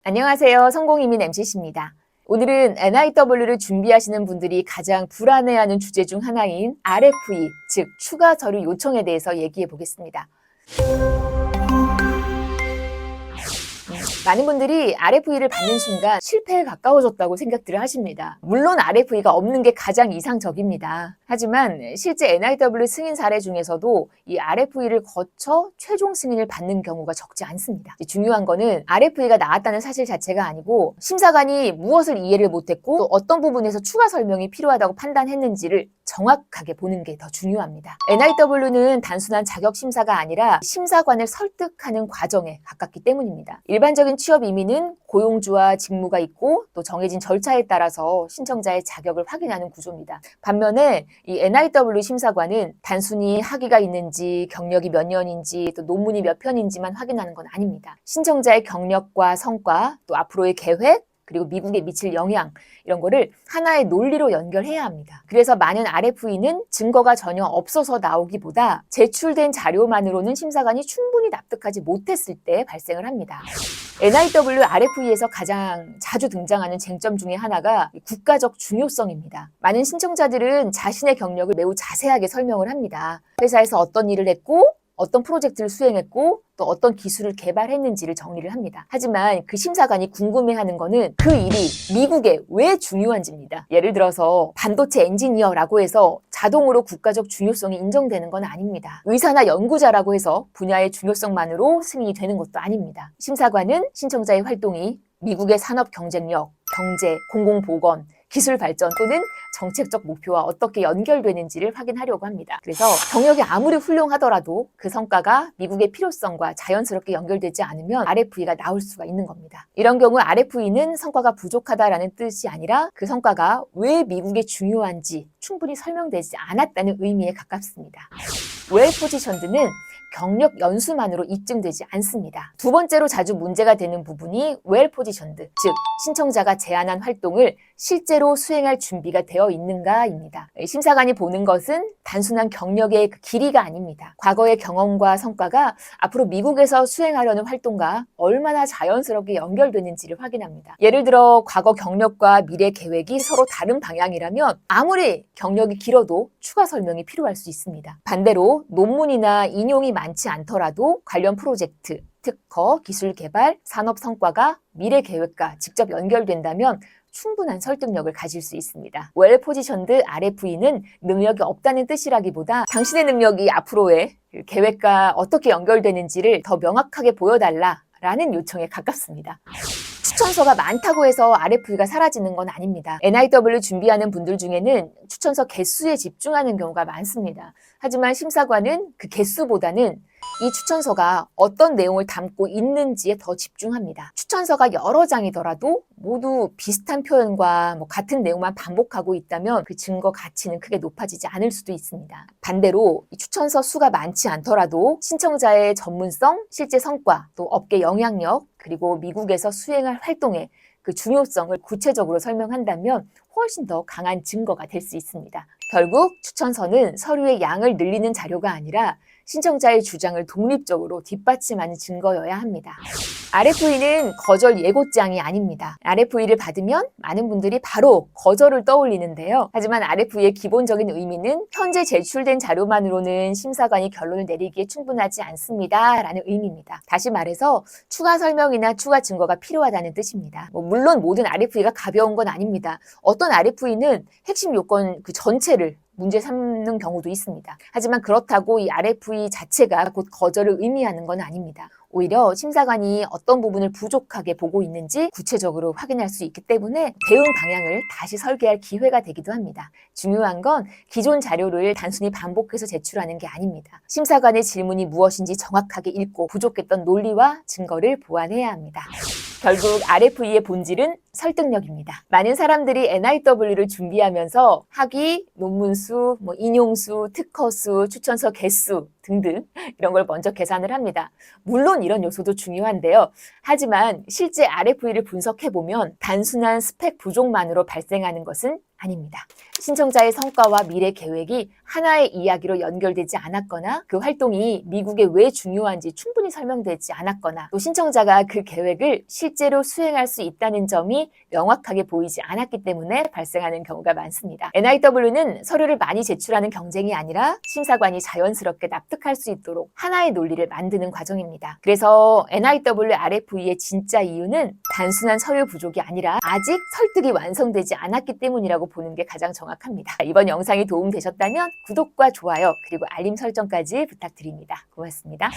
안녕하세요. 성공이민 MCC입니다. 오늘은 NIW를 준비하시는 분들이 가장 불안해하는 주제 중 하나인 RFE, 즉 추가 서류 요청에 대해서 얘기해 보겠습니다. 많은 분들이 RFE를 받는 순간 실패에 가까워졌다고 생각들을 하십니다. 물론 RFE가 없는 게 가장 이상적입니다. 하지만 실제 NIW 승인 사례 중에서도 이 RFE를 거쳐 최종 승인을 받는 경우가 적지 않습니다. 중요한 거는 RFE가 나왔다는 사실 자체가 아니고 심사관이 무엇을 이해를 못했고 또 어떤 부분에서 추가 설명이 필요하다고 판단했는지를 정확하게 보는 게 더 중요합니다. NIW는 단순한 자격 심사가 아니라 심사관을 설득하는 과정에 가깝기 때문입니다. 일반적인 취업 이민은 고용주와 직무가 있고 또 정해진 절차에 따라서 신청자의 자격을 확인하는 구조입니다. 반면에 이 NIW 심사관은 단순히 학위가 있는지 경력이 몇 년인지 또 논문이 몇 편인지만 확인하는 건 아닙니다. 신청자의 경력과 성과 또 앞으로의 계획 그리고 미국에 미칠 영향 이런 거를 하나의 논리로 연결해야 합니다. 그래서 많은 RFE는 증거가 전혀 없어서 나오기보다 제출된 자료만으로는 심사관이 충분히 납득하지 못했을 때 발생을 합니다. NIW RFE에서 가장 자주 등장하는 쟁점 중에 하나가 국가적 중요성입니다. 많은 신청자들은 자신의 경력을 매우 자세하게 설명을 합니다. 회사에서 어떤 일을 했고 어떤 프로젝트를 수행했고 또 어떤 기술을 개발했는지를 정리를 합니다. 하지만 그 심사관이 궁금해하는 거는 그 일이 미국에 왜 중요한지입니다. 예를 들어서 반도체 엔지니어라고 해서 자동으로 국가적 중요성이 인정되는 건 아닙니다. 의사나 연구자라고 해서 분야의 중요성만으로 승인이 되는 것도 아닙니다. 심사관은 신청자의 활동이 미국의 산업 경쟁력, 경제, 공공보건, 기술 발전 또는 정책적 목표와 어떻게 연결되는지를 확인하려고 합니다. 그래서 경력이 아무리 훌륭하더라도 그 성과가 미국의 필요성과 자연스럽게 연결되지 않으면 RFE가 나올 수가 있는 겁니다. 이런 경우 RFE는 성과가 부족하다라는 뜻이 아니라 그 성과가 왜 미국에 중요한지 충분히 설명되지 않았다는 의미에 가깝습니다. Well positioned는 경력 연수만으로 입증되지 않습니다. 두 번째로 자주 문제가 되는 부분이 well positioned, 즉 신청자가 제안한 활동을 실제로 수행할 준비가 되어 있는가입니다. 심사관이 보는 것은 단순한 경력의 그 길이가 아닙니다. 과거의 경험과 성과가 앞으로 미국에서 수행하려는 활동과 얼마나 자연스럽게 연결되는지를 확인합니다. 예를 들어 과거 경력과 미래 계획이 서로 다른 방향이라면 아무리 경력이 길어도 추가 설명이 필요할 수 있습니다. 반대로 논문이나 인용이 많지 않더라도 관련 프로젝트, 특허, 기술 개발, 산업 성과가 미래 계획과 직접 연결된다면 충분한 설득력을 가질 수 있습니다. Well positioned RFE는 능력이 없다는 뜻이라기보다 당신의 능력이 앞으로의 계획과 어떻게 연결되는지를 더 명확하게 보여달라라는 요청에 가깝습니다. 추천서가 많다고 해서 RFE가 사라지는 건 아닙니다. NIW 준비하는 분들 중에는 추천서 개수에 집중하는 경우가 많습니다. 하지만 심사관은 그 개수보다는 이 추천서가 어떤 내용을 담고 있는지에 더 집중합니다. 추천서가 여러 장이더라도 모두 비슷한 표현과 같은 내용만 반복하고 있다면 그 증거 가치는 크게 높아지지 않을 수도 있습니다. 반대로 이 추천서 수가 많지 않더라도 신청자의 전문성, 실제 성과, 또 업계 영향력, 그리고 미국에서 수행할 활동의 그 중요성을 구체적으로 설명한다면 훨씬 더 강한 증거가 될 수 있습니다. 결국 추천서는 서류의 양을 늘리는 자료가 아니라 신청자의 주장을 독립적으로 뒷받침하는 증거여야 합니다. RFE는 거절 예고장이 아닙니다. RFE를 받으면 많은 분들이 바로 거절을 떠올리는데요. 하지만 RFE의 기본적인 의미는 현재 제출된 자료만으로는 심사관이 결론을 내리기에 충분하지 않습니다. 라는 의미입니다. 다시 말해서 추가 설명이나 추가 증거가 필요하다는 뜻입니다. 물론 모든 RFE가 가벼운 건 아닙니다. 어떤 RFE는 핵심 요건 그 전체를 문제 삼는 경우도 있습니다. 하지만 그렇다고 이 RFE 자체가 곧 거절을 의미하는 건 아닙니다. 오히려 심사관이 어떤 부분을 부족하게 보고 있는지 구체적으로 확인할 수 있기 때문에 대응 방향을 다시 설계할 기회가 되기도 합니다. 중요한 건 기존 자료를 단순히 반복해서 제출하는 게 아닙니다. 심사관의 질문이 무엇인지 정확하게 읽고 부족했던 논리와 증거를 보완해야 합니다. 결국 RFE의 본질은 설득력입니다. 많은 사람들이 NIW를 준비하면서 학위, 논문수, 인용수, 특허수, 추천서 개수 등등 이런 걸 먼저 계산을 합니다. 물론 이런 요소도 중요한데요. 하지만 실제 RFE를 분석해보면 단순한 스펙 부족만으로 발생하는 것은 아닙니다. 신청자의 성과와 미래 계획이 하나의 이야기로 연결되지 않았거나 그 활동이 미국에 왜 중요한지 충분히 설명되지 않았거나 또 신청자가 그 계획을 실제로 수행할 수 있다는 점이 명확하게 보이지 않았기 때문에 발생하는 경우가 많습니다. NIW는 서류를 많이 제출하는 경쟁이 아니라 심사관이 자연스럽게 납득할 수 있도록 하나의 논리를 만드는 과정입니다. 그래서 NIW RFE의 진짜 이유는 단순한 서류 부족이 아니라 아직 설득이 완성되지 않았기 때문이라고 보는 게 가장 정확합니다. 이번 영상이 도움되셨다면 구독과 좋아요 그리고 알림 설정까지 부탁드립니다. 고맙습니다.